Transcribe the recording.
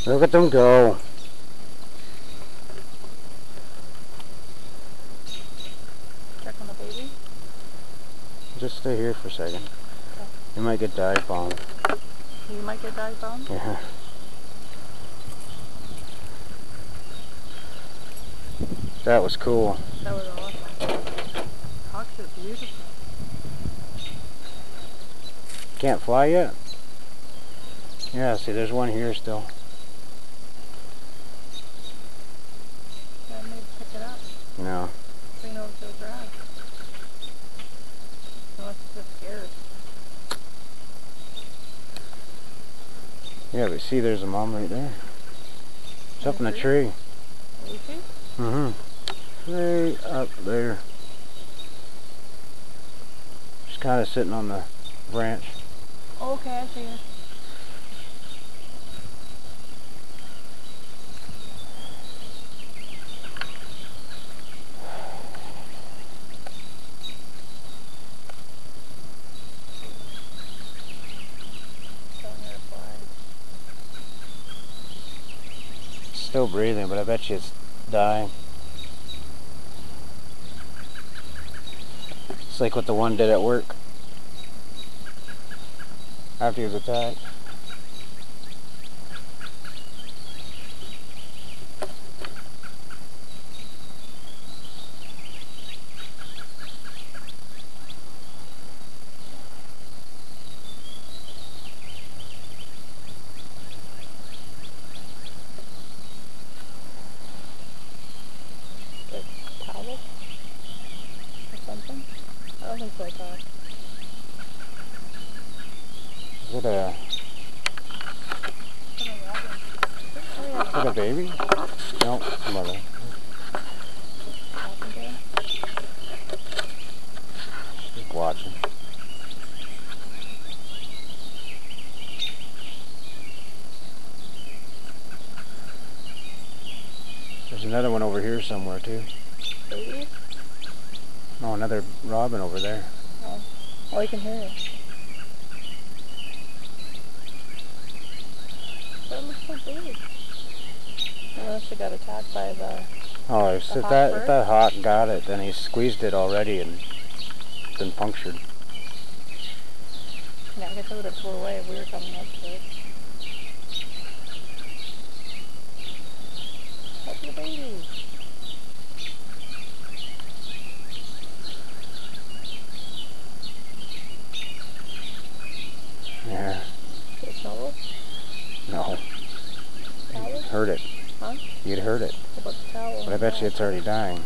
Look at them go. Check on the baby. Just stay here for a second. Okay. You might get dive bombed. You might get dive bombed? Yeah. That was cool. That was awesome. Hawks are beautiful. Can't fly yet? Yeah, see, there's one here still. Yeah, maybe pick it up. No. Bring it over to the garage. Unless it's just scared. Yeah, but see, there's a mom right there. It's up in the tree. Where is she? Mm-hmm. Way up there. She's kind of sitting on the branch. Oh, okay, I see her. Still breathing, but I bet you it's dying. It's like what the one did at work after he was attacked. Towel? Or something? I don't think so, Todd. Is it a... Is it a baby? No, it's a mother. Just watching. There's another one over here somewhere too. Babies? No, another robin over there. Oh, oh, you can hear it. That looks so big. Unless it got attacked by the... Oh, if that hawk got it, then he squeezed it already and been punctured. Yeah, I guess it would have tore away if we were coming up to it. That's the baby. Yeah. Did it smell it? No. Towel? You'd heard it. Huh? You'd heard it. What about the towel? But I bet you it's already dying.